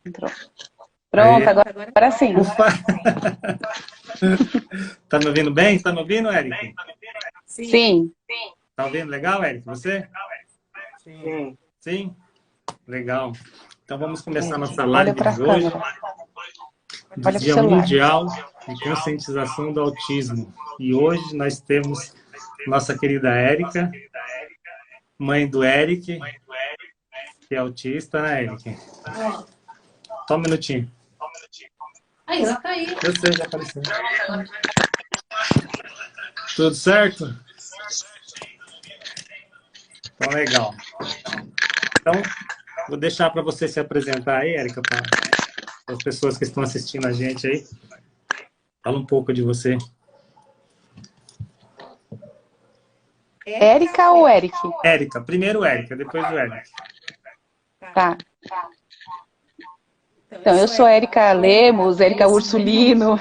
Entrou. Pronto, Aí. agora sim. Ufa! Tá me ouvindo bem? Tá me ouvindo, Eric? Sim. Tá ouvindo legal, Eric? Você? Sim. Sim? Legal. Então vamos começar Eric, nossa olha live para a de hoje, câmera. do Olha para o Dia celular. Mundial de Conscientização do Autismo. E hoje nós temos nossa querida Érica, mãe do Eric, que é autista, né, Eric? Só um minutinho. Aí, ela tá aí. Eu sei, já apareceu. Tudo certo? Então, legal. Então, vou deixar para você se apresentar aí, Érica, para as pessoas que estão assistindo a gente aí. Fala um pouco de você. Érica ou Eric? Érica, primeiro Érica, depois o Eric. Tá. Então, eu sou Érica Lemos, Érica Ursulino.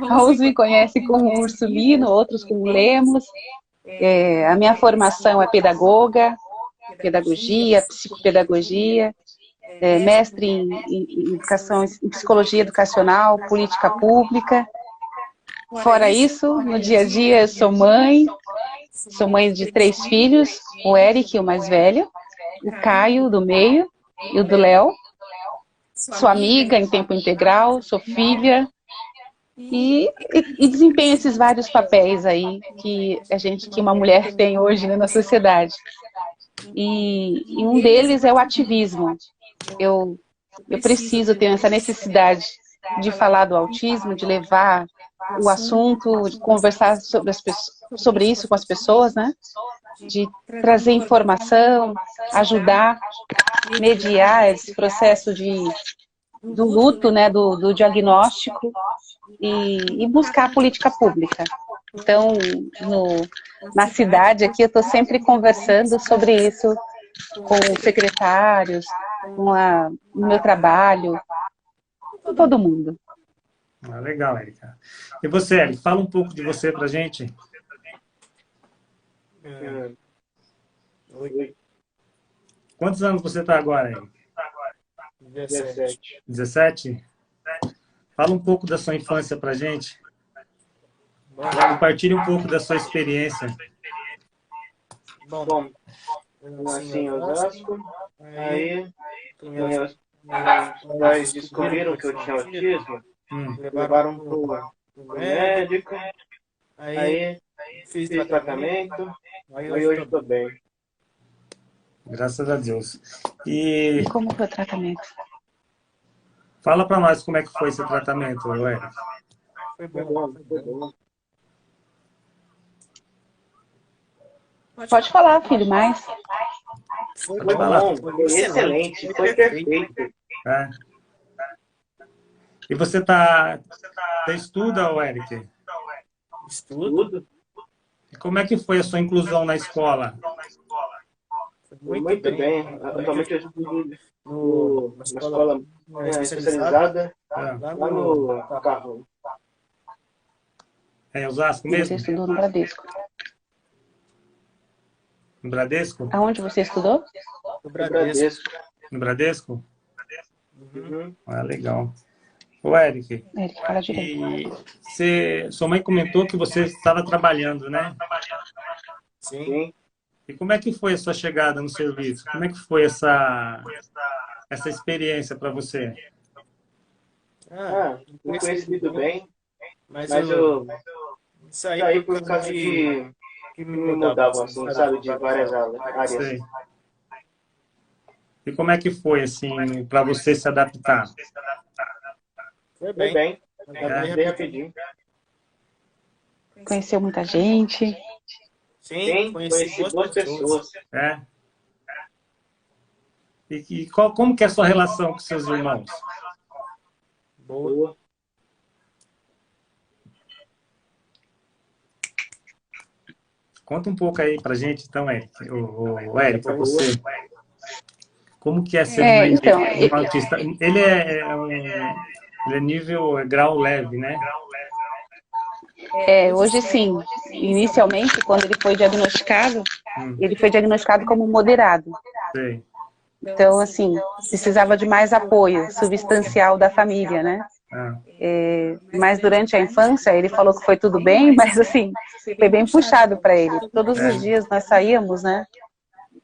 Alguns me conhecem como Ursulino, outros como Lemos. A minha formação é pedagogia, psicopedagogia, mestre em educação, em psicologia educacional, política pública. Fora isso, no dia a dia eu sou mãe de 3 filhos, o Eric, o mais velho, o Caio, do meio, e o do Léo. Sou amiga em tempo integral, sou filha e desempenho esses vários papéis aí que uma mulher tem hoje, né, na sociedade. E um deles é o ativismo. Eu preciso ter essa necessidade de falar do autismo, de levar o assunto, de conversar sobre isso com as pessoas, né? De trazer informação, ajudar, mediar esse processo do luto, né, do diagnóstico e buscar política pública. Então, na cidade aqui, eu estou sempre conversando sobre isso com secretários, no meu trabalho, com todo mundo. Ah, legal, Érica. E você, Eric, fala um pouco de você pra gente. Oi. Quantos anos você está agora, Eric? 17. 17? Fala um pouco da sua infância pra gente. Compartilhe um pouco da sua experiência. Bom, eu nasci em Osasco, aí meus pais descobriram que eu tinha autismo, levaram pro médico, aí fiz tratamento, aí hoje estou bem. Graças a Deus. E como foi o tratamento? Fala para nós como é que foi esse tratamento, Eric. Foi bom. Pode falar, filho, mais. Foi bom, foi excelente, foi perfeito. É. E você estuda, Eric? Estudo. E como é que foi a sua inclusão na escola? Muito bem. Atualmente eu estudo numa escola especializada lá no Carro. É em Osasco mesmo? Você estudou no Bradesco. No Bradesco? Aonde você estudou? No Bradesco. No Bradesco? Uhum. Ah, legal. Ô, Eric, Eric, fala direito. Sua mãe comentou que você estava trabalhando, né? Sim. E como é que foi a sua chegada no serviço? Como é que foi essa experiência para você? Fui recebido bem, mas eu saí por causa que me mudavam, assim, sabe, de várias áreas. Sei. E como é que foi, assim, para você se adaptar? Foi bem. Bem rapidinho. Conheceu muita gente. Sim, conheci 2 pessoas. É? E como que é a sua relação com seus irmãos? Boa. Conta um pouco aí pra gente, então, Eric. O Eric, você. Como que é ser mãe de um autista? Ele é nível grau leve, né? Hoje sim. Inicialmente, quando ele foi diagnosticado como moderado. Sei. Então, assim, precisava de mais apoio substancial da família, né? Mas durante a infância, ele falou que foi tudo bem, mas assim, foi bem puxado para ele. Todos os dias nós saíamos, né?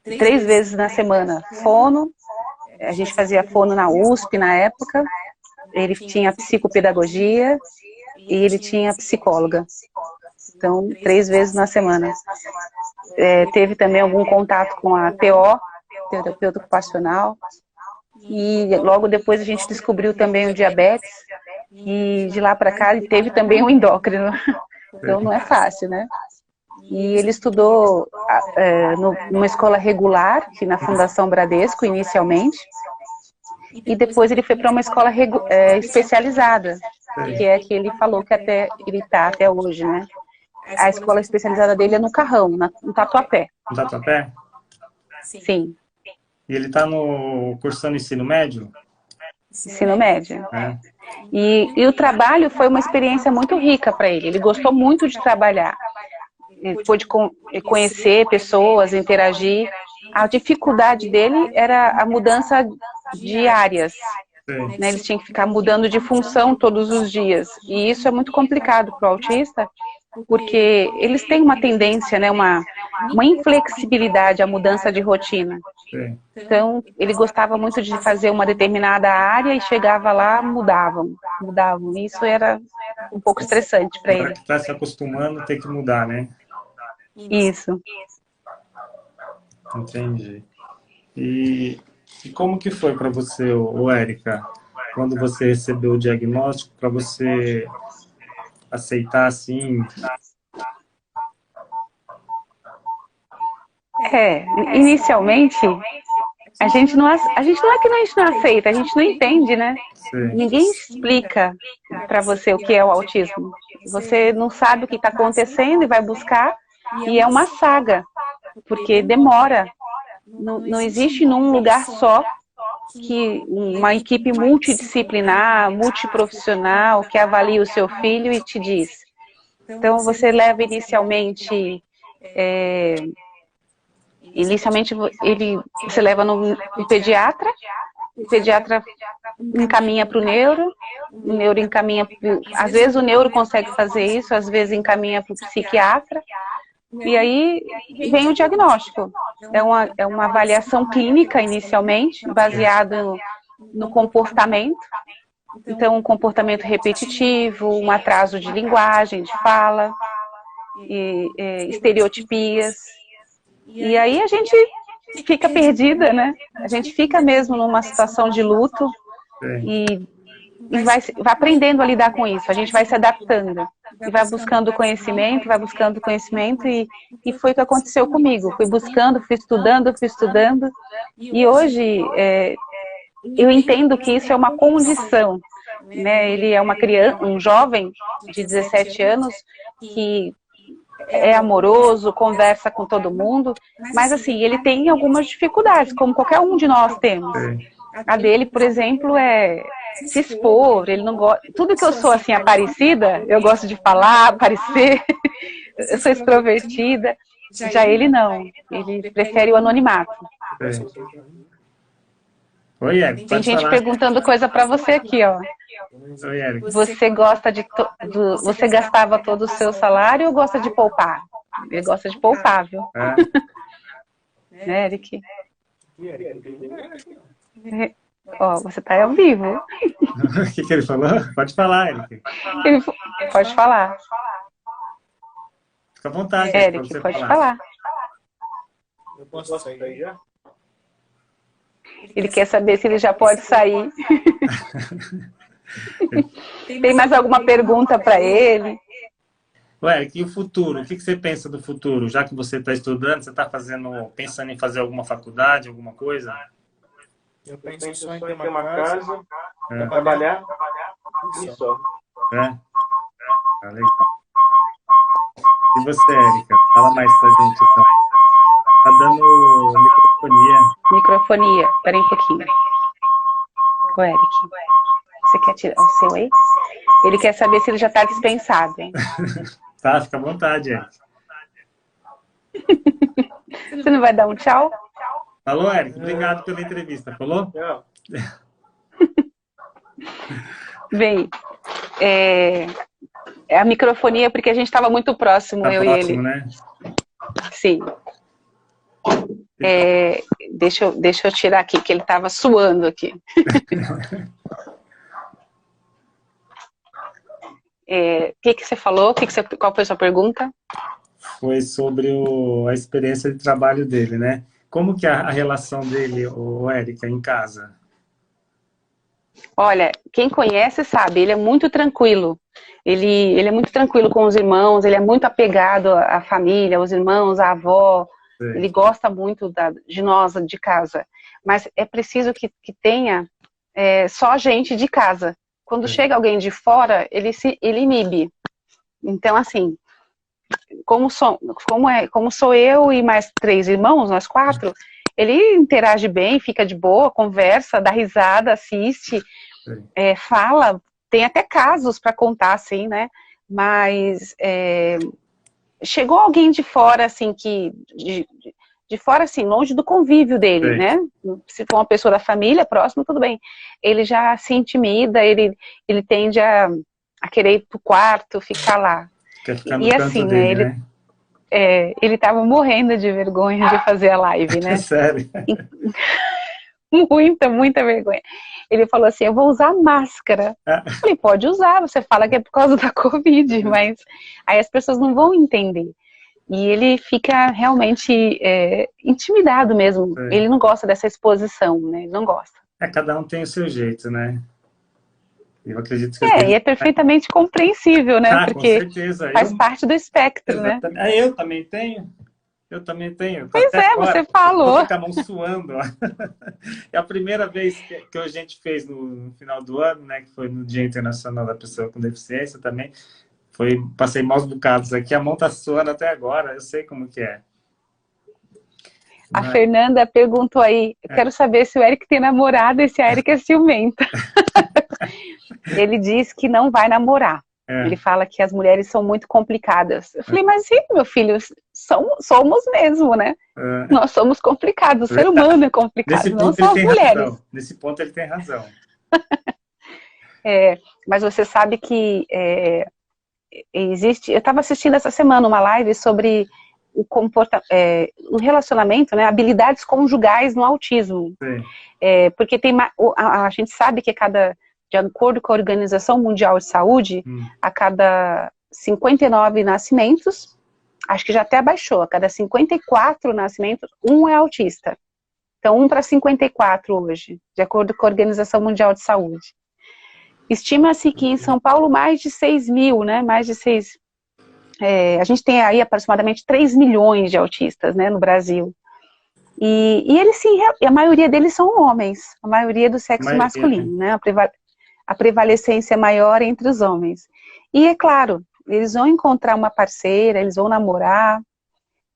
3 vezes na semana. Fono, a gente fazia fono na USP na época, ele tinha psicopedagogia e ele tinha psicóloga. Então, 3 vezes na semana. Teve também algum contato com a TO, terapeuta ocupacional, e logo depois a gente descobriu também o diabetes, e de lá para cá ele teve também o endócrino. Então não é fácil, né? E ele estudou numa escola regular, que na Fundação Bradesco, inicialmente, e depois ele foi para uma escola especializada, que é a que ele falou que ele está até hoje, né? A escola especializada dele é no Carrão, no Tatuapé. No Tatuapé? Sim. E ele está cursando ensino médio? Ensino médio. E o trabalho foi uma experiência muito rica para ele. Ele gostou muito de trabalhar. Ele pôde conhecer pessoas, interagir. A dificuldade dele era a mudança de áreas. Né? Eles tinham que ficar mudando de função todos os dias. E isso é muito complicado para o autista, porque eles têm uma tendência, né, uma inflexibilidade à mudança de rotina. Então, ele gostava muito de fazer uma determinada área e chegava lá, mudavam. Isso era um pouco estressante para ele. Para que está se acostumando, tem que mudar, né? Isso. Entendi. E como que foi para você, Érica, quando você recebeu o diagnóstico, para você aceitar assim? Inicialmente, a gente não é que a gente não aceita, a gente não entende, né? Sim. Ninguém explica para você o que é o autismo. Você não sabe o que está acontecendo e vai buscar, e é uma saga, porque demora. Não existe num lugar só que uma equipe multidisciplinar, multiprofissional, que avalia o seu filho e te diz. Então, você leva inicialmente você leva no pediatra, o pediatra encaminha para o neuro encaminha, às vezes o neuro consegue fazer isso, às vezes encaminha para o psiquiatra, e aí vem o diagnóstico. É uma avaliação clínica inicialmente, baseado no comportamento. Então, um comportamento repetitivo, um atraso de linguagem, de fala, estereotipias. E aí a gente fica perdida, né? A gente fica mesmo numa situação de luto e vai aprendendo a lidar com isso. A gente vai se adaptando e vai buscando conhecimento, e foi o que aconteceu comigo. Fui buscando, fui estudando, e hoje eu entendo que isso é uma condição, né? Ele é uma criança, um jovem de 17 anos que é amoroso, conversa com todo mundo, mas assim, ele tem algumas dificuldades, como qualquer um de nós temos. A dele, por exemplo, é se expor, ele não gosta. Tudo que eu sou assim, aparecida, eu gosto de falar, aparecer, eu sou extrovertida. Já ele não, ele prefere o anonimato. Oi, Érica, tem gente perguntando coisa pra você aqui, ó. Oi, Érica. Você gosta você gastava todo o seu salário ou gosta de poupar? Ele gosta de poupar, viu? Né, Eric? Ó, você tá ao vivo. O que ele falou? Pode falar, Eric. Pode falar. Fica à vontade. Eric, pode falar. Eu posso sair daí já? Ele quer saber se ele já pode sair. Tem mais alguma pergunta para ele? Ué, e o futuro? O que você pensa do futuro? Já que você está estudando, você está pensando em fazer alguma faculdade, alguma coisa? Eu penso só em ter uma casa, trabalhar e só. Tá legal. E você, Érica? Fala mais pra gente, então. Tá dando microfonia. Espera um pouquinho. O Eric, você quer tirar o seu aí? Ele quer saber se ele já está dispensado. Tá, fica à vontade, Eric. Você não vai dar um tchau? Falou, Érica? Obrigado pela entrevista. Falou? Tchau. Bem, é a microfonia porque a gente estava muito próximo, Tá eu próximo, e ele. né? Sim. Deixa eu tirar aqui, que ele estava suando aqui. O que você falou? Qual foi a sua pergunta? Foi sobre a experiência de trabalho dele, né? Como que é a relação dele, o Érica, em casa? Olha, quem conhece sabe, ele é muito tranquilo. Ele é muito tranquilo com os irmãos, ele é muito apegado à família, aos irmãos, à avó. Sei. Ele gosta muito de nós, de casa. Mas é preciso que tenha só gente de casa. Quando chega alguém de fora, ele inibe. Então, assim, como sou eu e mais 3 irmãos, nós 4, ele interage bem, fica de boa, conversa, dá risada, assiste, fala, tem até casos para contar, assim, né? Mas chegou alguém de fora, assim, de fora, assim, longe do convívio dele, né? Se for uma pessoa da família, próximo, tudo bem. Ele já se intimida, ele tende a querer ir pro quarto, ficar lá. Quer ficar no E canto assim, dele, né? Ele tava morrendo de vergonha de fazer a live, né? Sério? Muita vergonha. Ele falou assim, eu vou usar máscara. Eu falei, pode usar, você fala que é por causa da Covid, mas aí as pessoas não vão entender. E ele fica realmente intimidado mesmo. Ele não gosta dessa exposição, né? Ele não gosta. Cada um tem o seu jeito, né? Eu acredito que e é perfeitamente compreensível, né? Porque com certeza. faz parte do espectro, exatamente, né? Eu também tenho. Pois você falou. Vou ficar a mão suando. É a primeira vez que a gente fez no final do ano, né? Que foi no Dia Internacional da Pessoa com Deficiência também. Passei maus bocados aqui. A mão tá suando até agora. Eu sei como que é. A Fernanda perguntou aí, eu quero saber se o Eric tem namorado e se a Eric é ciumenta. Ele diz que não vai namorar. Ele fala que as mulheres são muito complicadas. Eu falei, mas sim, meu filho, somos mesmo, né? Nós somos complicados, o ser humano é complicado, não são as mulheres. Nesse ponto ele tem razão. Mas você sabe que existe... Eu estava assistindo essa semana uma live sobre o relacionamento, né, habilidades conjugais no autismo. Porque a gente sabe que de acordo com a Organização Mundial de Saúde, a cada 59 nascimentos, acho que já até abaixou, a cada 54 nascimentos, um é autista. Então, 1 para 54 hoje, de acordo com a Organização Mundial de Saúde. Estima-se que em São Paulo mais de 6 mil, né, a gente tem aí aproximadamente 3 milhões de autistas, né, no Brasil. E eles sim, a maioria deles são homens, a maioria do sexo masculino, né? A prevalecência é maior entre os homens. E é claro, eles vão encontrar uma parceira, eles vão namorar,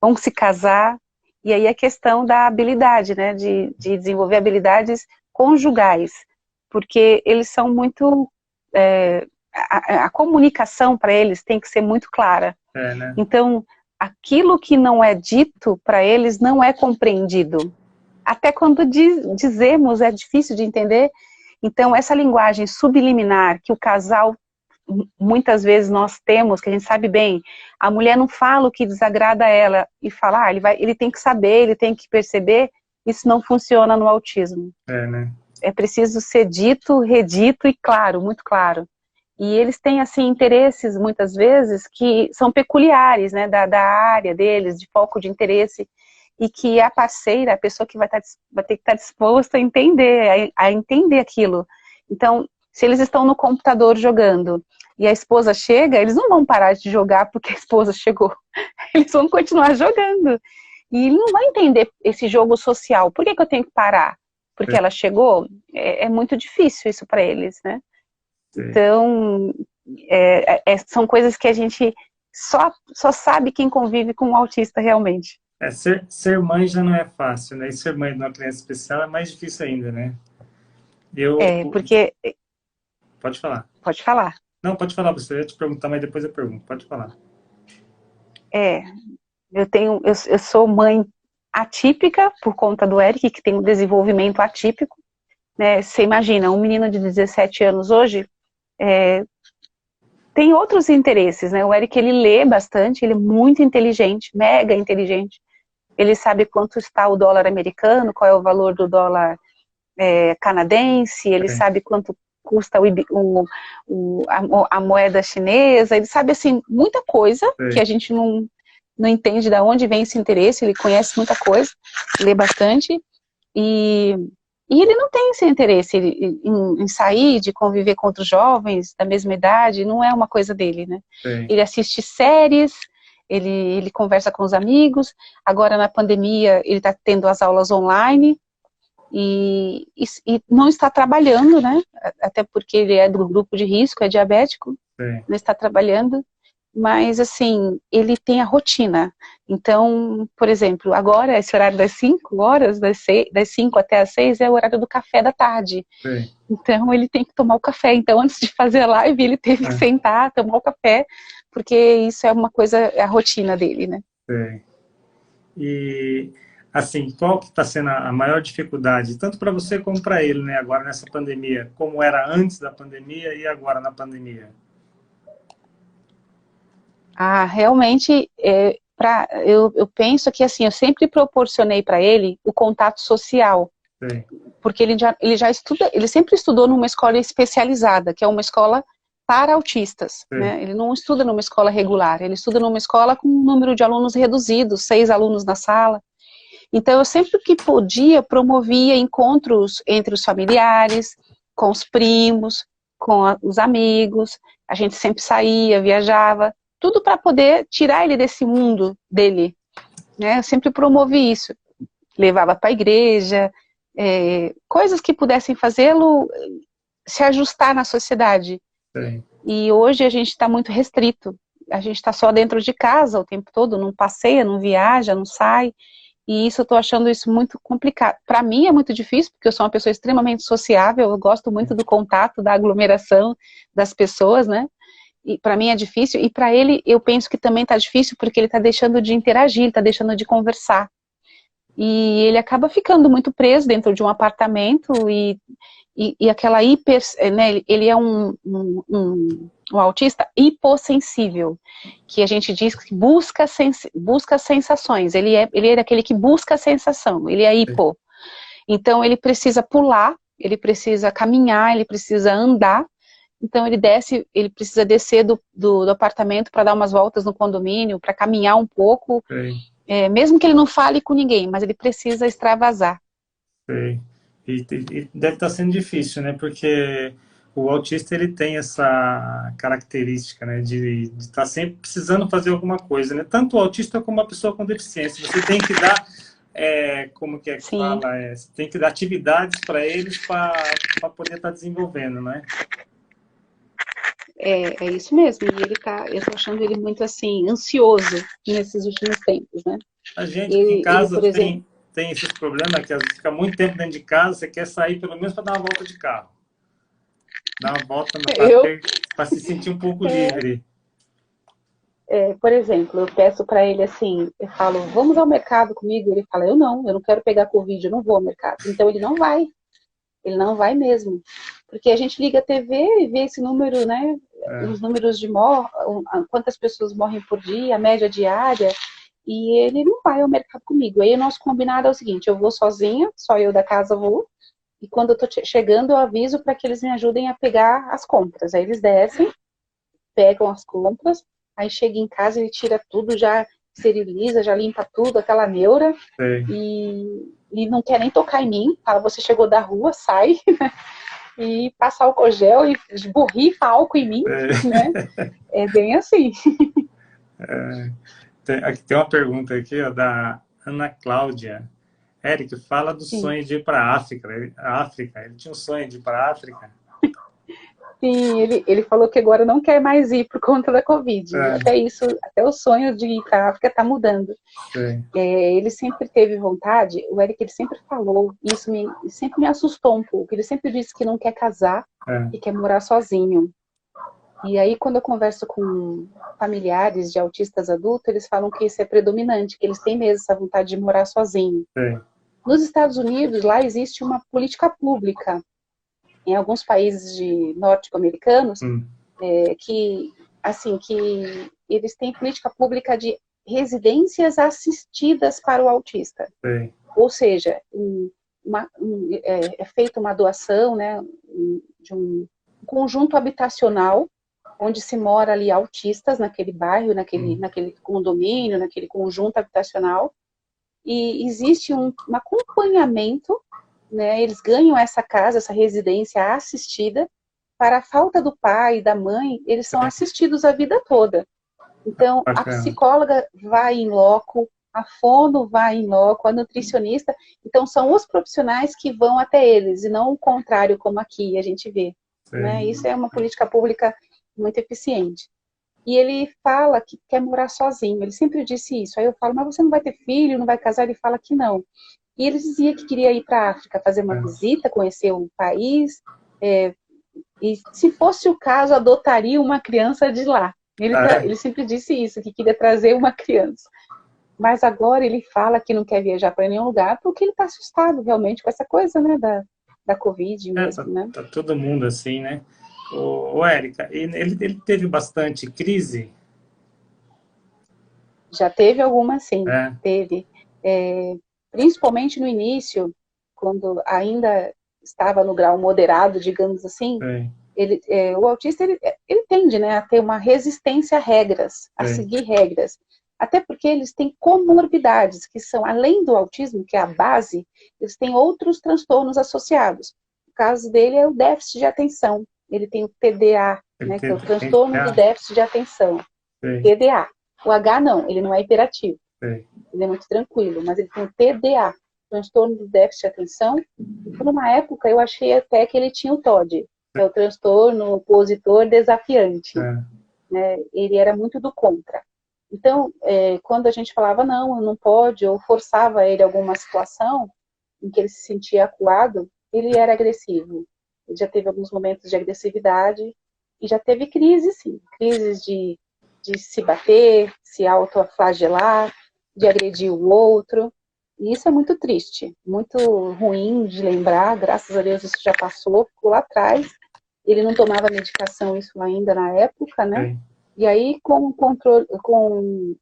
vão se casar, e aí a questão da habilidade, né? De desenvolver habilidades conjugais, porque eles são muito... a comunicação para eles tem que ser muito clara. Né? Então, aquilo que não é dito para eles não é compreendido. Até quando dizemos é difícil de entender. Então, essa linguagem subliminar que o casal, muitas vezes nós temos, que a gente sabe bem, a mulher não fala o que desagrada a ela e fala, ele tem que saber, ele tem que perceber, isso não funciona no autismo. Né? É preciso ser dito, redito e claro, muito claro. E eles têm, assim, interesses, muitas vezes, que são peculiares, né, da área deles, de foco de interesse, e que a parceira, a pessoa que vai ter que estar disposta a entender, a entender aquilo. Então, se eles estão no computador jogando, e a esposa chega, eles não vão parar de jogar porque a esposa chegou. Eles vão continuar jogando. E ele não vai entender esse jogo social. Por que eu tenho que parar? Porque ela chegou? É muito difícil isso para eles, né? Então, são coisas que a gente só sabe quem convive com um autista realmente. Ser mãe já não é fácil, né? E ser mãe de uma criança especial é mais difícil ainda, né? Porque... Pode falar. Pode falar. Não, pode falar, você ia te perguntar, mas depois eu pergunto. Pode falar. Eu sou mãe atípica, por conta do Eric, que tem um desenvolvimento atípico, né? Você imagina, um menino de 17 anos hoje tem outros interesses, né? O Eric, ele lê bastante, ele é muito inteligente, mega inteligente. Ele sabe quanto está o dólar americano, qual é o valor do dólar canadense, ele sabe quanto custa a moeda chinesa, ele sabe, assim, muita coisa que a gente não entende de onde vem esse interesse, ele conhece muita coisa, lê bastante, e ele não tem esse interesse em sair, de conviver com outros jovens da mesma idade, não é uma coisa dele, né? Ele assiste séries, ele conversa com os amigos, agora na pandemia ele está tendo as aulas online, e não está trabalhando, né? Até porque ele é do grupo de risco, é diabético, não está trabalhando, mas assim, ele tem a rotina. Então, por exemplo, agora esse horário das 5 horas, das 5 até as 6 é o horário do café da tarde. Então ele tem que tomar o café. Então antes de fazer a live ele teve que sentar, tomar o café, porque isso é uma coisa, é a rotina dele, né? E assim, qual que está sendo a maior dificuldade, tanto para você como para ele, né, agora nessa pandemia, como era antes da pandemia e agora na pandemia? Realmente, eu penso que, assim, eu sempre proporcionei para ele o contato social, porque ele já estuda, ele sempre estudou numa escola especializada, que é uma escola para autistas, né? Ele não estuda numa escola regular, ele estuda numa escola com um número de alunos reduzido, 6 alunos na sala. Então, eu sempre que podia, promovia encontros entre os familiares, com os primos, com os amigos, a gente sempre saía, viajava, tudo para poder tirar ele desse mundo dele, né? Eu sempre promovi isso, levava para a igreja, coisas que pudessem fazê-lo se ajustar na sociedade. E hoje a gente está muito restrito, a gente está só dentro de casa o tempo todo, não passeia, não viaja, não sai. E isso, eu estou achando isso muito complicado. Para mim é muito difícil, porque eu sou uma pessoa extremamente sociável, eu gosto muito do contato, da aglomeração das pessoas, né? E para mim é difícil, e para ele eu penso que também está difícil, porque ele está deixando de interagir, ele está deixando de conversar. E ele acaba ficando muito preso dentro de um apartamento, e aquela né, ele é um autista hipossensível, que a gente diz que busca sensações, ele é daquele que busca a sensação, ele é hipo. Então ele precisa pular, ele precisa caminhar, ele precisa andar, então ele precisa descer do apartamento para dar umas voltas no condomínio, para caminhar um pouco, mesmo que ele não fale com ninguém, mas ele precisa extravasar. E deve estar sendo difícil, né? Porque o autista, ele tem essa característica, né? De estar sempre precisando fazer alguma coisa, né? Tanto o autista como a pessoa com deficiência. Você tem que dar, como que fala? Você tem que dar atividades para eles para poder estar desenvolvendo, né? É isso mesmo. E eu tô achando ele muito, assim, ansioso nesses últimos tempos, né? A gente em casa tem esses problemas, que às vezes fica muito tempo dentro de casa, você quer sair pelo menos para dar uma volta de carro. Dar uma volta para se sentir um pouco livre. Por exemplo, eu peço para ele assim, eu falo, vamos ao mercado comigo? Ele fala, eu não quero pegar Covid, eu não vou ao mercado. Então ele não vai mesmo. Porque a gente liga a TV e vê esse número, né? Os números de morte, quantas pessoas morrem por dia, a média diária, e ele não vai ao mercado comigo. Aí o nosso combinado é o seguinte, eu vou sozinha, só eu da casa vou, e quando eu tô chegando eu aviso para que eles me ajudem a pegar as compras. Aí eles descem, pegam as compras, aí chega em casa, ele tira tudo, já esteriliza, já limpa tudo, aquela neura, e não quer nem tocar em mim, fala, você chegou da rua, sai, e passa álcool gel e borrifa álcool em mim, né? É bem assim. Aqui tem uma pergunta aqui, ó, da Ana Cláudia. Eric, fala do sonho de ir para a África. Ele tinha um sonho de ir para a África? Sim, ele falou que agora não quer mais ir por conta da Covid. Até o sonho de ir para a África está mudando. Ele sempre teve vontade, o Eric ele sempre falou, isso sempre me assustou um pouco. Ele sempre disse que não quer casar e quer morar sozinho. E aí, quando eu converso com familiares de autistas adultos, eles falam que isso é predominante, que eles têm mesmo essa vontade de morar sozinho. Sim. Nos Estados Unidos, lá existe uma política pública, em alguns países norte-americanos, que, assim, que eles têm política pública de residências assistidas para o autista. Sim. Ou seja, é feita uma doação, né, de um conjunto habitacional, onde se mora ali autistas naquele bairro, naquele condomínio, naquele conjunto habitacional, e existe um acompanhamento, né, eles ganham essa casa, essa residência assistida, para a falta do pai e da mãe, eles são assistidos a vida toda. Então, a psicóloga vai em loco, a fono vai em loco, a nutricionista, então são os profissionais que vão até eles, e não o contrário, como aqui a gente vê. Né? Isso é uma política pública muito eficiente. E ele fala que quer morar sozinho, ele sempre disse isso. Aí eu falo, mas você não vai ter filho, não vai casar? Ele fala que não. E ele dizia que queria ir para a África, fazer uma visita, conhecer o país, e se fosse o caso, adotaria uma criança de lá. Ele sempre disse isso, que queria trazer uma criança. Mas agora ele fala que não quer viajar para nenhum lugar, porque ele está assustado realmente com essa coisa, né, da Covid mesmo, né? Tá todo mundo assim, né? Ô, Érica, ele teve bastante crise? Já teve alguma, sim. Teve. Principalmente no início, quando ainda estava no grau moderado, digamos assim, o autista ele tende, né, a ter uma resistência a regras, a seguir regras. Até porque eles têm comorbidades, que são, além do autismo, que é a base, eles têm outros transtornos associados. O caso dele é o déficit de atenção. Ele tem o TDA, né, que é o transtorno do déficit de atenção. TDA. O H não, ele não é hiperativo. Ele é muito tranquilo, mas ele tem o TDA, transtorno do déficit de atenção. E por uma época eu achei até que ele tinha o TOD, que é o transtorno opositor desafiante. Né? Ele era muito do contra. Então, quando a gente falava, não pode, ou forçava ele alguma situação em que ele se sentia acuado, ele era agressivo. Ele já teve alguns momentos de agressividade e já teve crises, sim. Crises de se bater, se autoflagelar, de agredir o outro. E isso é muito triste, muito ruim de lembrar. Graças a Deus isso já passou, ficou lá atrás. Ele não tomava medicação, isso ainda na época, né? E aí, com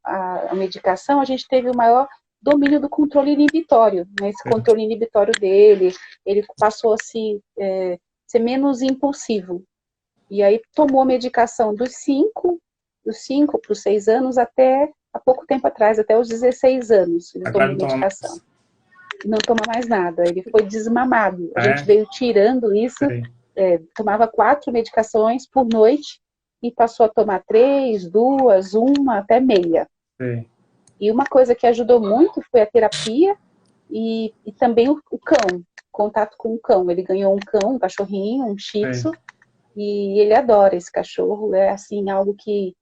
a medicação, a gente teve o maior domínio do controle inibitório. Né? Esse controle inibitório dele, ele passou a ser menos impulsivo. E aí tomou a medicação dos 5 para os 6 anos até há pouco tempo atrás, até os 16 anos. Ele tomou medicação. Não toma mais nada. Ele foi desmamado. A gente veio tirando isso. Tomava 4 medicações por noite e passou a tomar 3, 2, 1, até meia. E uma coisa que ajudou muito foi a terapia e também o cão, contato com o cão. Ele ganhou um cão, um cachorrinho, um shih tzu, e ele adora esse cachorro. É assim, algo que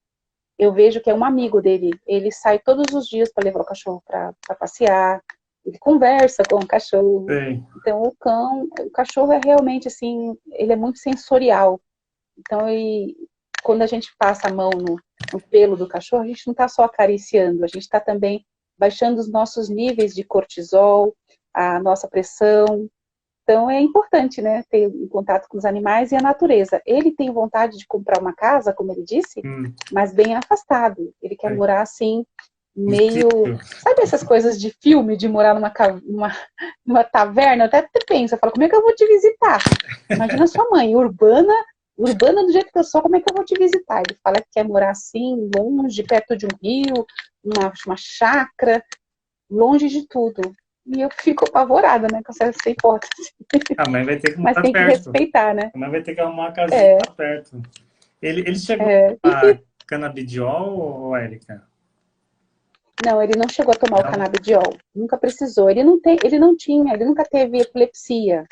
eu vejo que é um amigo dele. Ele sai todos os dias para levar o cachorro para passear. Ele conversa com o cachorro. Então o cachorro é realmente assim, ele é muito sensorial. Então quando a gente passa a mão no pelo do cachorro, a gente não está só acariciando, a gente está também baixando os nossos níveis de cortisol, a nossa pressão. Então é importante, né, ter um contato com os animais e a natureza. Ele tem vontade de comprar uma casa, como ele disse, mas bem afastado. Ele quer morar assim, meio... Sabe essas coisas de filme, de morar numa taverna? Até pensa, fala, como é que eu vou te visitar? Imagina sua mãe, urbana do jeito que eu sou, como é que eu vou te visitar? Ele fala que quer morar assim, longe, perto de um rio, uma chácara, longe de tudo. E eu fico apavorada, né, com essa hipótese. A mãe vai ter que morar perto. Mas tem que respeitar, né? A mãe vai ter que arrumar uma casinha perto. Ele chegou a canabidiol, ou Érica? Não, ele não chegou a tomar o canabidiol. Nunca precisou. Ele nunca teve epilepsia.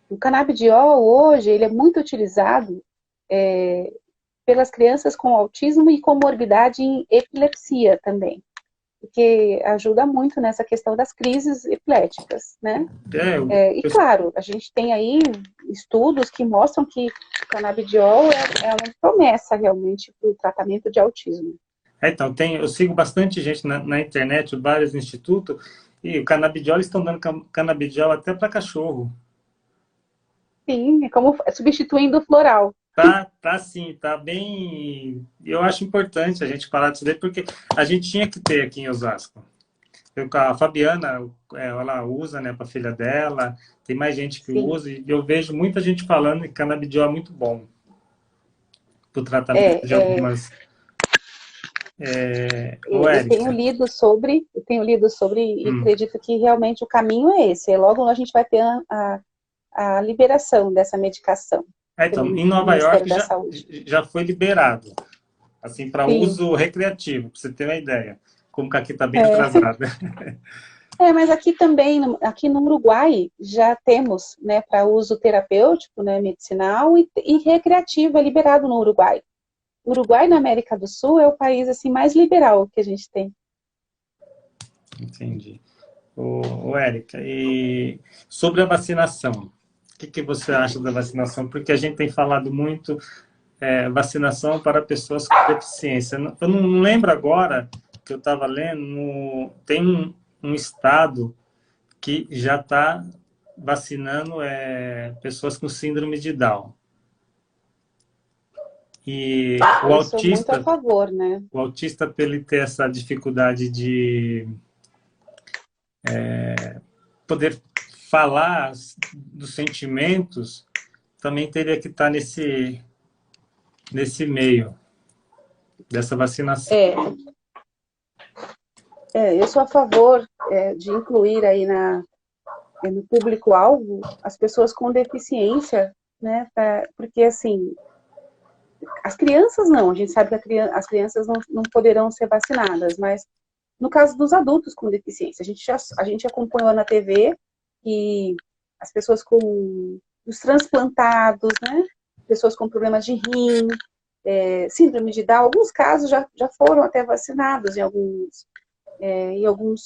O canabidiol, hoje, ele é muito utilizado pelas crianças com autismo e comorbidade em epilepsia também. Porque ajuda muito nessa questão das crises epiléticas, né? E claro, a gente tem aí estudos que mostram que o canabidiol é uma promessa realmente para o tratamento de autismo. Então, eu sigo bastante gente na internet, vários institutos, e o canabidiol, eles estão dando canabidiol até para cachorro. Sim, é como substituindo o floral. Tá sim, tá bem. Eu acho importante a gente falar disso daí, porque a gente tinha que ter aqui em Osasco. A Fabiana, ela usa, né, para a filha dela, tem mais gente que Sim. usa, e eu vejo muita gente falando que canabidiol é muito bom para o tratamento de algumas. Eu tenho lido sobre e acredito que realmente o caminho é esse. Logo a gente vai ter a liberação dessa medicação. Então, em Nova York já foi liberado, assim, para uso recreativo, para você ter uma ideia, como que aqui está bem atrasada. Mas aqui também, aqui no Uruguai, já temos, né, para uso terapêutico, né, medicinal e recreativo, é liberado no Uruguai. O Uruguai, na América do Sul, é o país assim, mais liberal que a gente tem. Entendi. Érica, e sobre a vacinação, o que você acha da vacinação? Porque a gente tem falado muito vacinação para pessoas com deficiência. Eu não lembro agora, que eu estava lendo, tem um estado que já está vacinando pessoas com síndrome de Down. E o autista, sou muito a favor, né? O autista, para ele ter essa dificuldade de poder falar dos sentimentos, também teria que estar nesse meio dessa vacinação. Eu sou a favor de incluir aí no público-alvo as pessoas com deficiência, né? Porque, assim, as crianças não, a gente sabe que as crianças não poderão ser vacinadas, mas no caso dos adultos com deficiência, a gente acompanhou na TV que as pessoas os transplantados, né? Pessoas com problemas de rim, síndrome de Down, alguns casos já foram até vacinados em alguns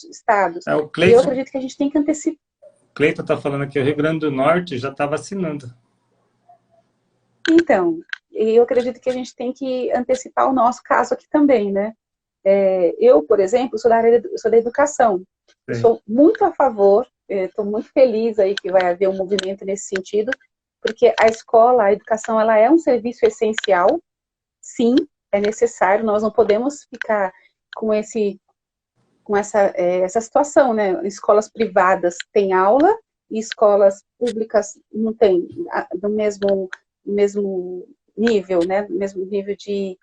estados. E eu acredito que a gente tem que antecipar. O Cleiton está falando aqui, o Rio Grande do Norte já está vacinando. Então, eu acredito que a gente tem que antecipar o nosso caso aqui também, né? Eu, por exemplo, sou da educação. Eu sou muito a favor, estou muito feliz aí que vai haver um movimento nesse sentido, porque a educação, ela é um serviço essencial, sim, é necessário, nós não podemos ficar com essa situação, né? Escolas privadas têm aula e escolas públicas não têm do mesmo nível, né? Do mesmo nível de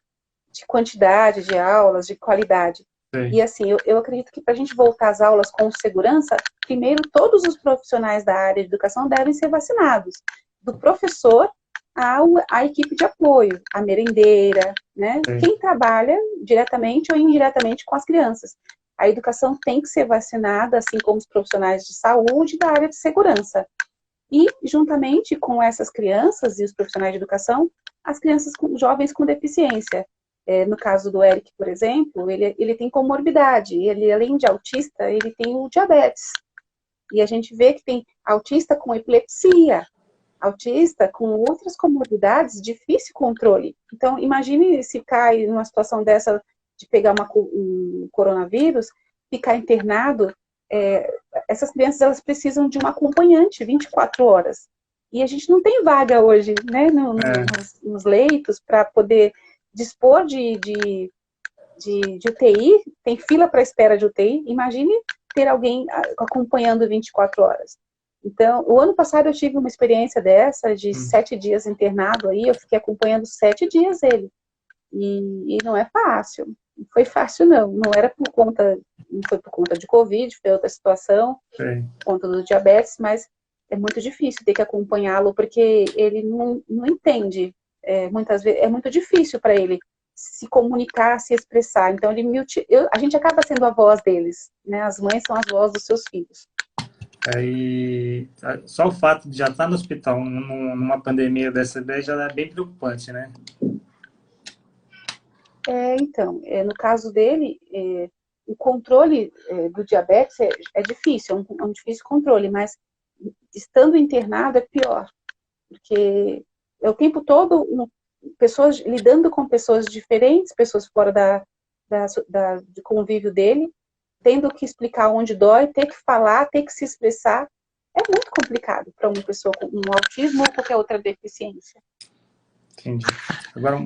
quantidade de aulas, de qualidade. Sim. E assim, eu acredito que para a gente voltar às aulas com segurança, primeiro todos os profissionais da área de educação devem ser vacinados, do professor à equipe de apoio, a merendeira, né? Sim. Quem trabalha diretamente ou indiretamente com as crianças. A educação tem que ser vacinada, assim como os profissionais de saúde da área de segurança. E, juntamente com essas crianças e os profissionais de educação, as crianças jovens com deficiência. No caso do Eric, por exemplo, ele tem comorbidade. Ele, além de autista, ele tem o diabetes. E a gente vê que tem autista com epilepsia, autista com outras comorbidades, difícil controle. Então, imagine se cai numa situação dessa de pegar um coronavírus, ficar internado. Essas crianças, elas precisam de um acompanhante 24 horas. E a gente não tem vaga hoje, né, nos leitos para poder dispor de UTI, tem fila para espera de UTI. Imagine ter alguém acompanhando 24 horas. Então, o ano passado eu tive uma experiência dessa, de 7 dias internado aí, eu fiquei acompanhando 7 dias ele. E não é fácil. Não foi fácil, não. Não foi por conta de Covid, foi outra situação, por conta do diabetes, mas é muito difícil ter que acompanhá-lo, porque ele não entende. Muitas vezes é muito difícil para ele se comunicar, se expressar. Então, a gente acaba sendo a voz deles, né? As mães são as vozes dos seus filhos. E só o fato de já estar no hospital numa pandemia dessa vez já é bem preocupante, né? Então, no caso dele, o controle do diabetes é difícil, é um difícil controle, mas estando internado é pior, porque é o tempo todo pessoas lidando com pessoas diferentes, pessoas fora de convívio dele, tendo que explicar onde dói, ter que falar, ter que se expressar. É muito complicado para uma pessoa com um autismo ou qualquer outra deficiência. Entendi. Agora,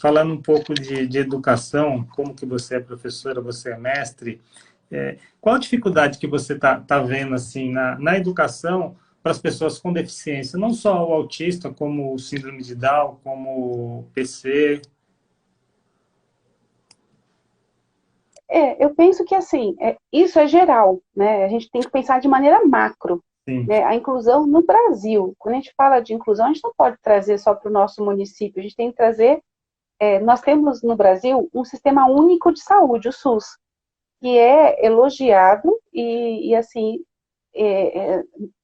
falando um pouco de educação, como que você é professora, você é mestre, qual a dificuldade que você tá vendo assim, na educação para as pessoas com deficiência? Não só o autista, como o síndrome de Down, como o PC? Eu penso que assim, isso é geral, né? A gente tem que pensar de maneira macro. Né? A inclusão no Brasil, quando a gente fala de inclusão, a gente não pode trazer só para o nosso município, a gente tem que trazer, nós temos no Brasil um sistema único de saúde, o SUS, que é elogiado e assim,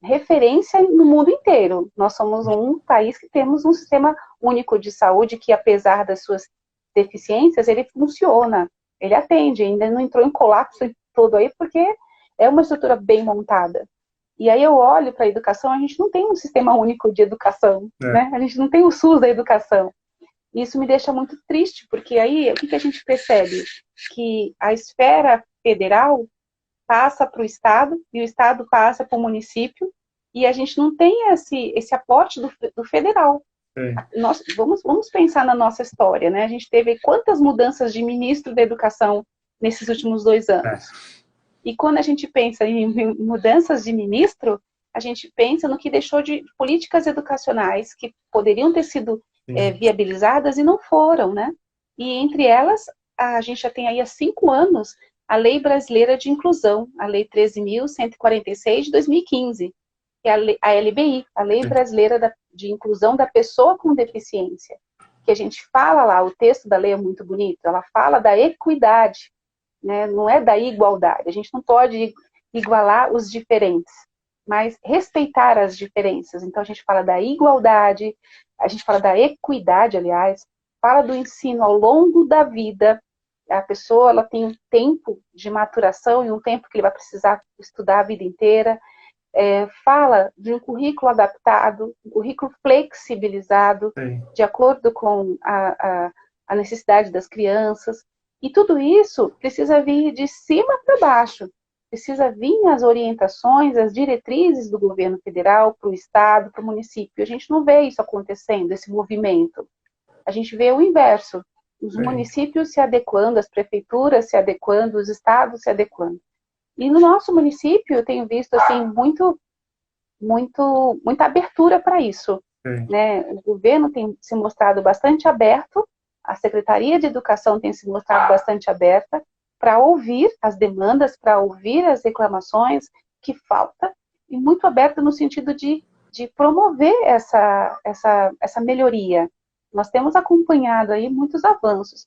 referência no mundo inteiro. Nós somos um país que temos um sistema único de saúde que, apesar das suas deficiências, ele funciona, ele atende, ainda não entrou em colapso todo aí, porque é uma estrutura bem montada. E aí eu olho para a educação, a gente não tem um sistema único de educação, né? A gente não tem o SUS da educação. E isso me deixa muito triste, porque aí o que a gente percebe? Que a esfera federal passa para o Estado, e o Estado passa para o município, e a gente não tem esse aporte do federal. Nós, vamos pensar na nossa história, né? A gente teve quantas mudanças de ministro da educação nesses últimos 2 anos? E quando a gente pensa em mudanças de ministro, a gente pensa no que deixou de políticas educacionais que poderiam ter sido viabilizadas e não foram, né? E entre elas, a gente já tem aí há 5 anos a Lei Brasileira de Inclusão, a Lei 13.146 de 2015, que é a LBI, a Lei Brasileira de Inclusão da Pessoa com Deficiência, que a gente fala lá, o texto da lei é muito bonito, ela fala da equidade, né? Não é da igualdade, a gente não pode igualar os diferentes, mas respeitar as diferenças. Então a gente fala da igualdade, a gente fala da equidade, aliás, fala do ensino ao longo da vida. A pessoa ela tem um tempo de maturação e um tempo que ele vai precisar estudar a vida inteira. Fala de um currículo adaptado, um currículo flexibilizado, de acordo com a necessidade das crianças. E tudo isso precisa vir de cima para baixo. Precisa vir as orientações, as diretrizes do governo federal para o estado, para o município. A gente não vê isso acontecendo, esse movimento. A gente vê o inverso. Os municípios se adequando, as prefeituras se adequando, os estados se adequando. E no nosso município eu tenho visto assim muita abertura para isso. Né? O governo tem se mostrado bastante aberto, a Secretaria de Educação tem se mostrado bastante aberta para ouvir as demandas, para ouvir as reclamações que falta, e muito aberta no sentido de promover essa melhoria. Nós temos acompanhado aí muitos avanços.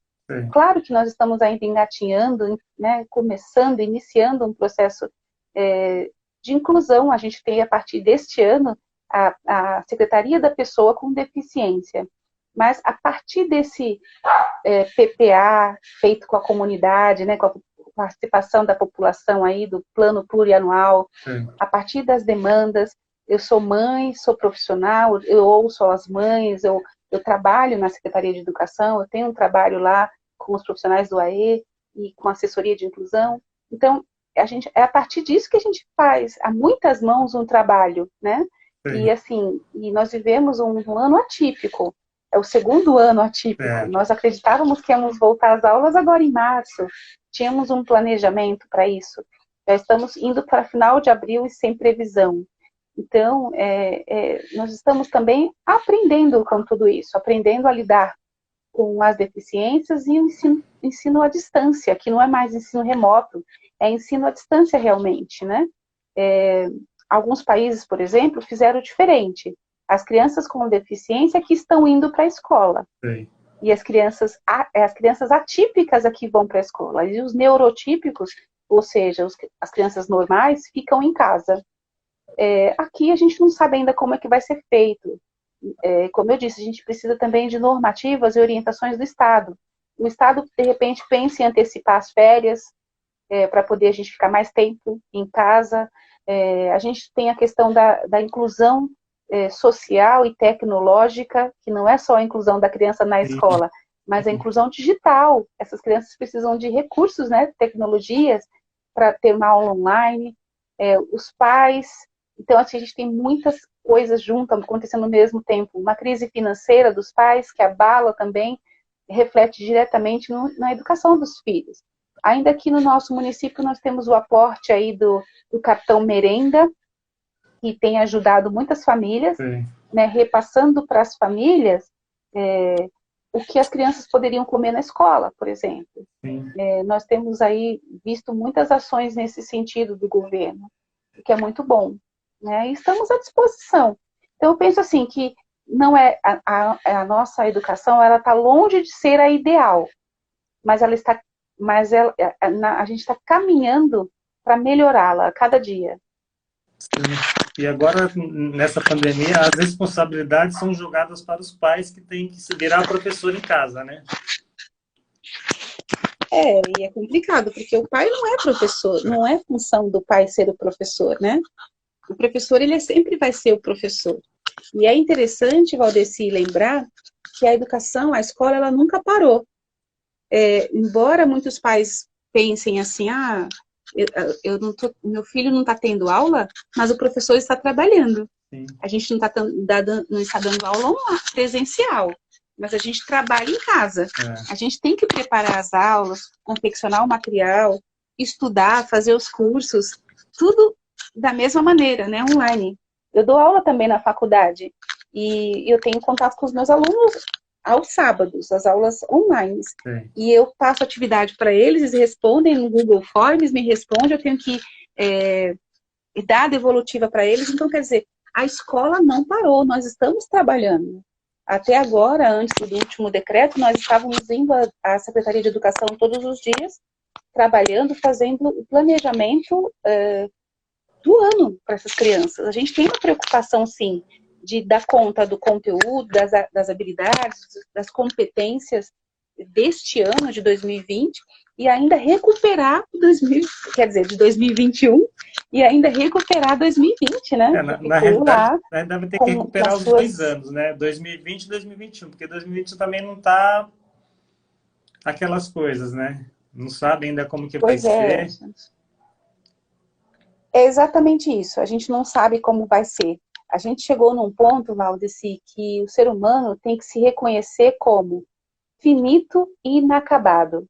Claro que nós estamos ainda engatinhando, né, começando, iniciando um processo de inclusão. A gente tem, a partir deste ano, a Secretaria da Pessoa com Deficiência. Mas, a partir desse PPA feito com a comunidade, né, com a participação da população aí, do plano plurianual, a partir das demandas, eu sou mãe, sou profissional, eu ouço as mães, eu trabalho na Secretaria de Educação, eu tenho um trabalho lá com os profissionais do AE e com assessoria de inclusão. Então, é a partir disso que a gente faz, a muitas mãos, um trabalho, né? E assim, nós vivemos um ano atípico, é o segundo ano atípico. Nós acreditávamos que íamos voltar às aulas agora em março, tínhamos um planejamento para isso. Já estamos indo para final de abril e sem previsão. Então, nós estamos também aprendendo com tudo isso, aprendendo a lidar com as deficiências e o ensino à distância, que não é mais ensino remoto, é ensino à distância realmente, né? Alguns países, por exemplo, fizeram diferente. As crianças com deficiência que estão indo para a escola. E as crianças atípicas aqui vão para a escola. E os neurotípicos, ou seja, as crianças normais, ficam em casa. Aqui a gente não sabe ainda como é que vai ser feito. Como eu disse, a gente precisa também de normativas e orientações do Estado. O Estado, de repente, pensa em antecipar as férias, para poder a gente ficar mais tempo em casa. A gente tem a questão da inclusão social e tecnológica, que não é só a inclusão da criança na escola, mas a inclusão digital. Essas crianças precisam de recursos, né, tecnologias, para ter uma aula online, os pais. Então, assim, a gente tem muitas coisas juntas acontecendo ao mesmo tempo. Uma crise financeira dos pais, que abala também, reflete diretamente na educação dos filhos. Ainda aqui no nosso município, nós temos o aporte aí do cartão merenda, que tem ajudado muitas famílias, né, repassando para as famílias o que as crianças poderiam comer na escola, por exemplo. Nós temos aí visto muitas ações nesse sentido do governo, o que é muito bom, né? E estamos à disposição. Então, eu penso assim, que não a nossa educação, ela está longe de ser a ideal, mas a gente está caminhando para melhorá-la a cada dia. Sim. E agora, nessa pandemia, as responsabilidades são jogadas para os pais, que têm que se virar professor em casa, né? E é complicado, porque o pai não é professor, não é função do pai ser o professor, né? O professor, ele sempre vai ser o professor. E é interessante, Valdeci, lembrar que a educação, a escola, ela nunca parou. Embora muitos pais pensem assim, meu filho não está tendo aula, mas o professor está trabalhando. Sim. A gente não está dando aula presencial, mas a gente trabalha em casa. A gente tem que preparar as aulas, confeccionar o material, estudar, fazer os cursos, tudo da mesma maneira, né, online. Eu dou aula também na faculdade e eu tenho contato com os meus alunos aos sábados, as aulas online. E eu passo atividade para eles, eles respondem no Google Forms, me respondem, eu tenho que dar a devolutiva para eles. Então, quer dizer, a escola não parou, nós estamos trabalhando. Até agora, antes do último decreto, nós estávamos indo à Secretaria de Educação todos os dias, trabalhando, fazendo o planejamento do ano para essas crianças. A gente tem uma preocupação, sim, de dar conta do conteúdo, das habilidades, das competências deste ano, de 2020, e ainda recuperar de 2021, e ainda recuperar 2020, né? Na realidade, ainda vai ter que recuperar os 2 anos, né? 2020 e 2021, porque 2020 também não está aquelas coisas, né? Não sabe ainda como que vai ser. É exatamente isso, a gente não sabe como vai ser. A gente chegou num ponto, Valdeci, que o ser humano tem que se reconhecer como finito e inacabado.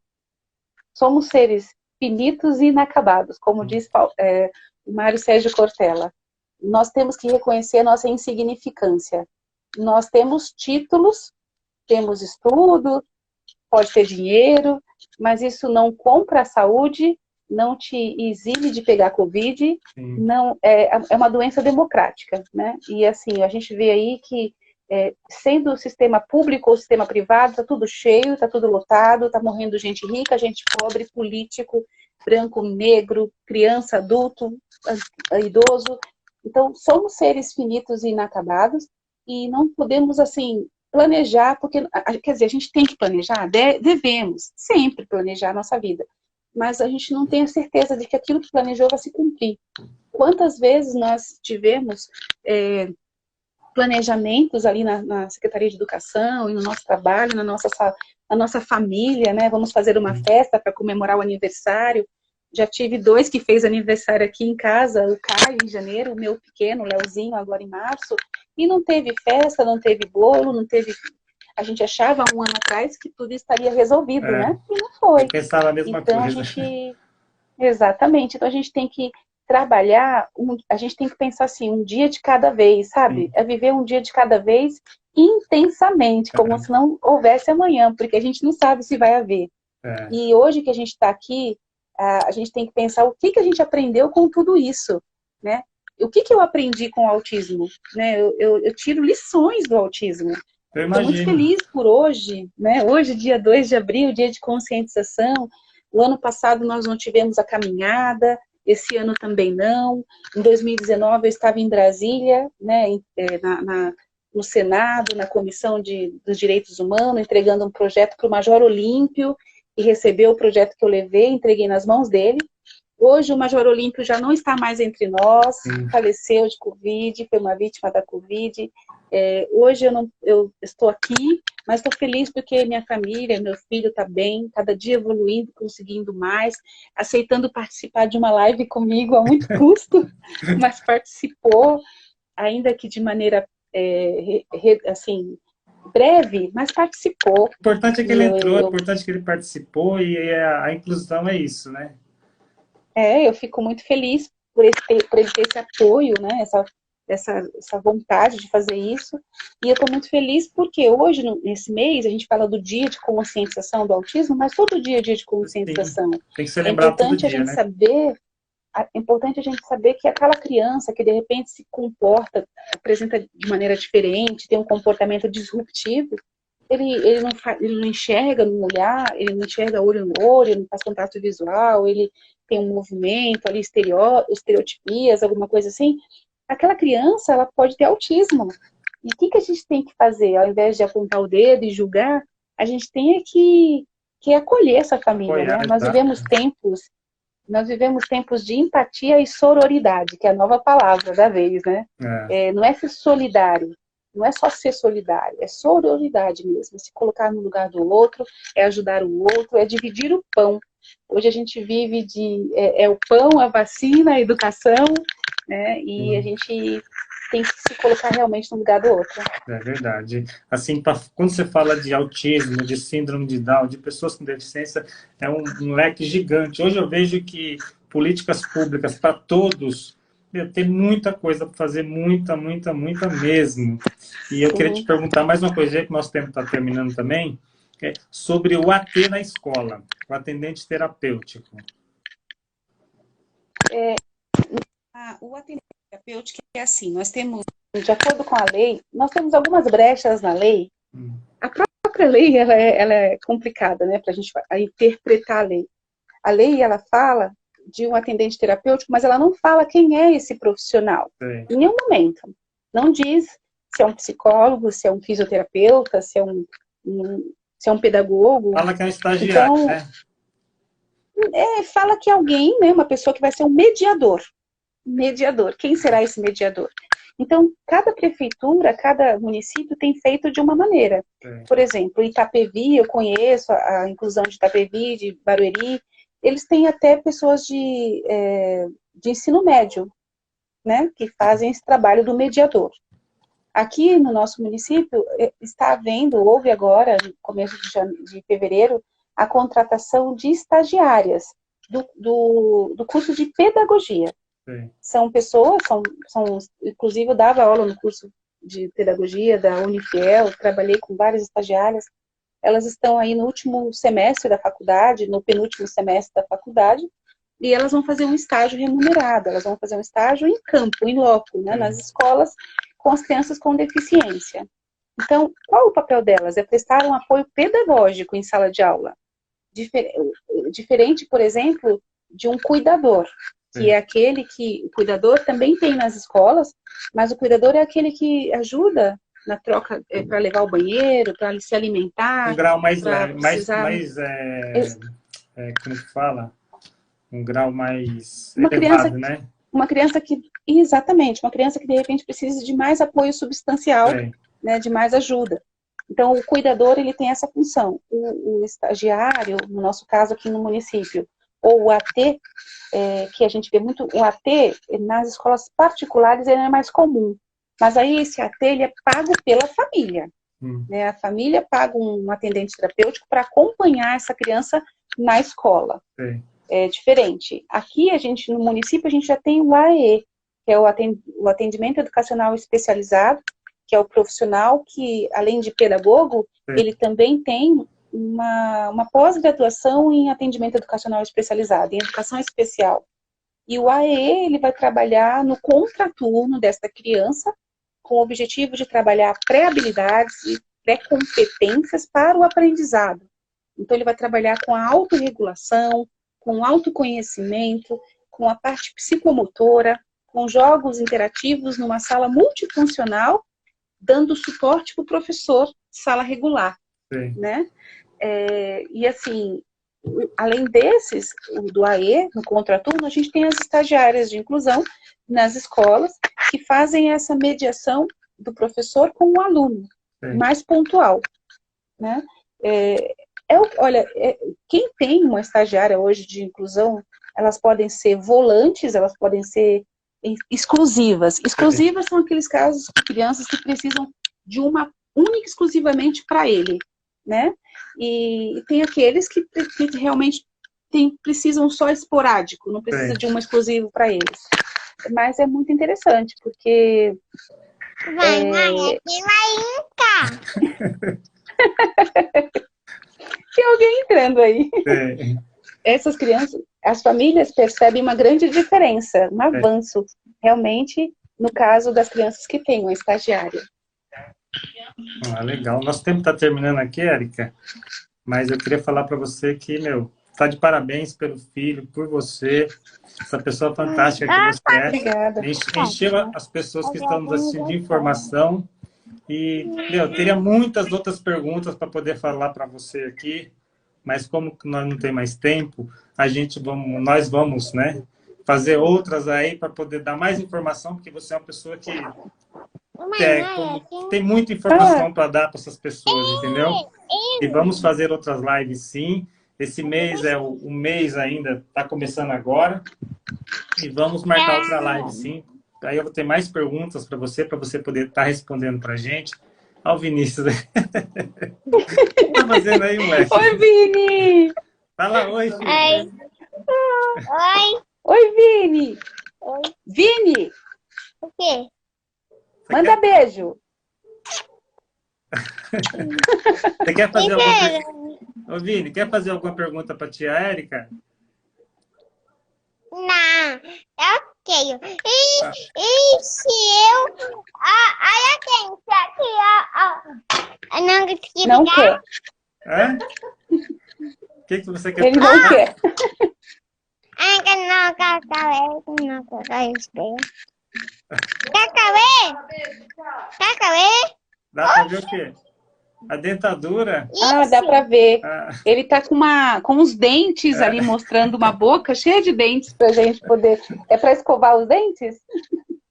Somos seres finitos e inacabados, como diz o Mário Sérgio Cortella. Nós temos que reconhecer a nossa insignificância. Nós temos títulos, temos estudo, pode ter dinheiro, mas isso não compra a saúde, não te exime de pegar Covid, não, é uma doença democrática, né? E assim, a gente vê aí que, sendo o sistema público ou o sistema privado, está tudo cheio, está tudo lotado, está morrendo gente rica, gente pobre, político, branco, negro, criança, adulto, idoso. Então, somos seres finitos e inacabados e não podemos, assim, planejar, porque, quer dizer, a gente tem que planejar, devemos sempre planejar a nossa vida, mas a gente não tem a certeza de que aquilo que planejou vai se cumprir. Quantas vezes nós tivemos planejamentos ali na Secretaria de Educação e no nosso trabalho, na nossa família, né? Vamos fazer uma festa para comemorar o aniversário. Já tive 2 que fez aniversário aqui em casa, o Caio em janeiro, o meu pequeno, o Leozinho, agora em março, e não teve festa, não teve bolo, não teve... A gente achava 1 ano atrás que tudo estaria resolvido, né? E não foi. Eu pensava a mesma coisa. Exatamente. Então a gente tem que trabalhar, a gente tem que pensar assim, um dia de cada vez, sabe? Sim. É viver um dia de cada vez intensamente, como se não houvesse amanhã, porque a gente não sabe se vai haver. E hoje que a gente está aqui, a gente tem que pensar o que a gente aprendeu com tudo isso, né? O que eu aprendi com o autismo? Né? Eu tiro lições do autismo. Estou muito feliz por hoje, né? Hoje, dia 2 de abril, dia de conscientização. O ano passado nós não tivemos a caminhada, esse ano também não. Em 2019 eu estava em Brasília, né, no Senado, na Comissão dos Direitos Humanos, entregando um projeto para o Major Olímpio, e recebeu o projeto que eu levei, entreguei nas mãos dele. Hoje o Major Olímpio já não está mais entre nós, Sim. faleceu de Covid, foi uma vítima da Covid. Hoje eu estou aqui, mas estou feliz porque minha família, meu filho está bem, cada dia evoluindo, conseguindo mais, aceitando participar de uma live comigo a muito custo, mas participou, ainda que de maneira assim, breve, mas participou. O importante é que ele entrou, o importante é que ele participou, e a inclusão é isso, né? Eu fico muito feliz por ele ter esse apoio, né? Essa vontade de fazer isso. E eu estou muito feliz porque hoje, nesse mês, a gente fala do dia de conscientização do autismo, mas todo dia é dia de conscientização. Sim, tem que ser lembrado todo dia, né? É importante a gente saber que aquela criança que de repente se comporta, apresenta de maneira diferente, tem um comportamento disruptivo, ele não enxerga no olhar, ele não enxerga olho no olho, ele não faz contato visual, ele tem um movimento ali, estereotipias, alguma coisa assim. Aquela criança, ela pode ter autismo. E o que a gente tem que fazer? Ao invés de apontar o dedo e julgar, a gente tem que acolher essa família, Apoiar, né? Nós vivemos tempos de empatia e sororidade, que é a nova palavra da vez, né? Não é ser solidário, não é só ser solidário, é sororidade mesmo, é se colocar no lugar do outro, é ajudar o outro, é dividir o pão. Hoje a gente vive o pão, a vacina, a educação, né? E a gente tem que se colocar realmente no lugar do outro. É verdade. Assim, quando você fala de autismo, de síndrome de Down, de pessoas com deficiência, é um leque gigante. Hoje eu vejo que políticas públicas para todos, tem muita coisa para fazer, muita mesmo. E eu queria te perguntar mais uma coisa, já que nosso tempo está terminando também, sobre o AT na escola, o atendente terapêutico. O atendente terapêutico é assim, nós temos, de acordo com a lei, nós temos algumas brechas na lei. A própria lei, ela é complicada, né, para a gente interpretar a lei. A lei, ela fala de um atendente terapêutico, mas ela não fala quem é esse profissional. Sim. Em nenhum momento. Não diz se é um psicólogo, se é um fisioterapeuta, se é um pedagogo. Fala que é um estagiário, então, né? Fala que alguém, né, uma pessoa que vai ser um mediador. Mediador. Quem será esse mediador? Então, cada prefeitura, cada município tem feito de uma maneira. Sim. Por exemplo, Itapevi, eu conheço a inclusão de Itapevi, de Barueri, eles têm até pessoas de ensino médio, né, que fazem esse trabalho do mediador. Aqui no nosso município, houve agora, no começo de fevereiro, a contratação de estagiárias do curso de pedagogia. Sim. São pessoas, inclusive eu dava aula no curso de pedagogia da Unifiel, trabalhei com várias estagiárias, elas estão aí no último semestre da faculdade, no penúltimo semestre da faculdade, e elas vão fazer um estágio remunerado, elas vão fazer um estágio em campo, em loco, né, nas escolas, com as crianças com deficiência. Então, qual o papel delas? É prestar um apoio pedagógico em sala de aula. Diferente, por exemplo, de um cuidador, que é aquele que o cuidador também tem nas escolas, mas o cuidador é aquele que ajuda na troca para levar ao banheiro, para se alimentar. Um grau mais leve, como que fala? Um grau mais elevado, né? Uma criança que, exatamente, uma criança que de repente precisa de mais apoio substancial, né, de mais ajuda. Então, o cuidador, ele tem essa função. O estagiário, no nosso caso aqui no município, ou o AT, que a gente vê muito, o AT, nas escolas particulares, ele é mais comum. Mas aí esse AT, ele é pago pela família. Né? A família paga um atendente terapêutico para acompanhar essa criança na escola. É diferente. Aqui, no município, a gente já tem o AE, que é o atendimento educacional especializado, que é o profissional que, além de pedagogo, ele também tem uma pós-graduação em atendimento educacional especializado, em educação especial. E o AE, ele vai trabalhar no contraturno desta criança, com o objetivo de trabalhar pré-habilidades e pré-competências para o aprendizado. Então, ele vai trabalhar com a autorregulação, com o autoconhecimento, com a parte psicomotora, com jogos interativos numa sala multifuncional, dando suporte para o professor, sala regular, né? E assim, além desses, do AE, no contraturno, a gente tem as estagiárias de inclusão nas escolas que fazem essa mediação do professor com o aluno, mais pontual, né? Olha, quem tem uma estagiária hoje de inclusão, elas podem ser volantes, elas podem ser exclusivas. Exclusivas são aqueles casos de crianças que precisam de uma única exclusivamente para ele, né? E tem aqueles que realmente precisam só esporádico, não precisa de uma exclusiva para eles. Mas é muito interessante, porque... Tem alguém entrando aí. Essas crianças, as famílias percebem uma grande diferença, um avanço, realmente, no caso das crianças que têm uma estagiária. Legal. Nosso tempo está terminando aqui, Érica, mas eu queria falar para você que, tá de parabéns pelo filho, por você, essa pessoa fantástica que você é. Obrigada. Encheu as pessoas que estão nos assistindo de informação. E, teria muitas outras perguntas para poder falar para você aqui, mas como nós não tem mais tempo, nós vamos, né, fazer outras aí para poder dar mais informação, porque você é uma pessoa que tem muita informação para dar para essas pessoas, entendeu? E vamos fazer outras lives, sim. Esse mês o mês ainda, está começando agora, e vamos marcar outra live, sim. Aí eu vou ter mais perguntas para você poder estar respondendo para a gente. Olha o Vinícius. O que tá fazendo aí, moleque? Oi, Vini! Fala oi, filho. Oi. Oi, Vini! Oi. Vini! O quê? Manda beijo! Você quer fazer alguma pergunta? Ô, Vini, quer fazer alguma pergunta para a tia Érica? Não, eu tenho. E se eu... Olha quem aqui, não consegui Não ligar. quer. O que você quer? Ele não quer. Quer ver? Dá para ver o quê? A dentadura? Dá pra ver. Ele tá com uns dentes ali, mostrando uma boca cheia de dentes pra gente poder... É pra escovar os dentes?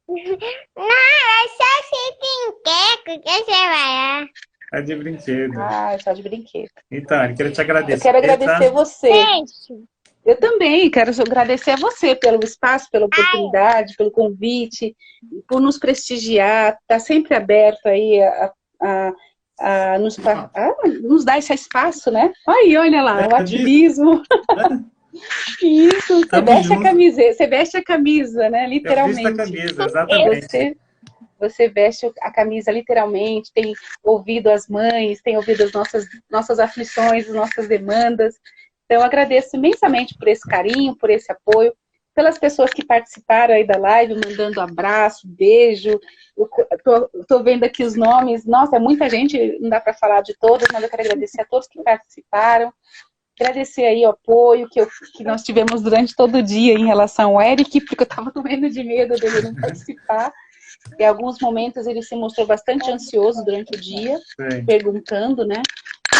Não, é só se brinquedo que você vai lá. É de brinquedo. É só de brinquedo. Então, eu quero te agradecer. Eu quero agradecer você. Eu também quero agradecer a você pelo espaço, pela oportunidade, pelo convite, por nos prestigiar, tá sempre aberto aí nos dar esse espaço, né? Aí, olha lá, o ativismo. Isso, você veste a camisa, né? Literalmente. Eu visto a camisa, exatamente. Você veste a camisa literalmente, tem ouvido as mães, tem ouvido as nossas aflições, as nossas demandas. Então, eu agradeço imensamente por esse carinho, por esse apoio, pelas pessoas que participaram aí da live, mandando abraço, beijo. Tô vendo aqui os nomes. Nossa, é muita gente, não dá para falar de todas, mas eu quero agradecer a todos que participaram. Agradecer aí o apoio que nós tivemos durante todo o dia em relação ao Eric, porque eu estava morrendo de medo dele não participar. Em alguns momentos ele se mostrou bastante ansioso durante o dia, perguntando, né?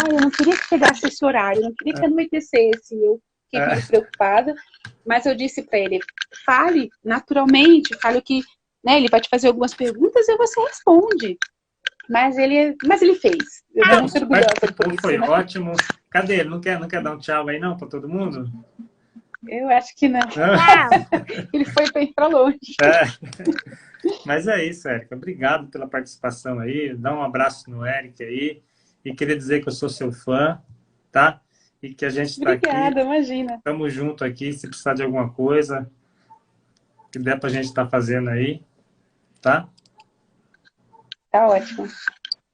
Eu não queria que chegasse esse horário, eu não queria que anoitecesse. Eu fiquei muito preocupada, mas eu disse para ele, fale naturalmente, fale o que... Né, ele vai te fazer algumas perguntas e você responde. Mas ele fez. Eu estou muito orgulhosa por isso. Foi ótimo. Cadê ele? Não quer dar um tchau aí não para todo mundo? Eu acho que não. Ele foi bem para longe. Mas é isso, Érica. Obrigado pela participação aí. Dá um abraço no Eric aí. E queria dizer que eu sou seu fã, tá? E que a gente está aqui. Obrigada, imagina. Estamos juntos aqui. Se precisar de alguma coisa que der para a gente estar fazendo aí, tá? Tá ótimo.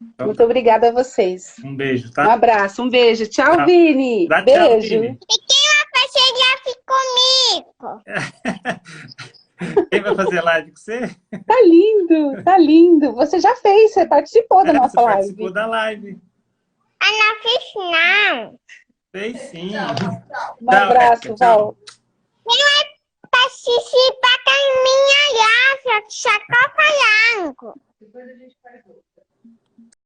Então, muito obrigada a vocês. Um beijo, tá? Um abraço, um beijo. Tchau, Vini. Dá beijo. Tchau, Vini. E quem vai fazer live comigo? Quem vai fazer live com você? Tá lindo, tá lindo. Você já fez, você participou da nossa live. Participou da live. Não fiz, não. Fez sim. Um abraço, Val. Quem vai participar com a minha live? Só tô falando. Depois a gente faz outro.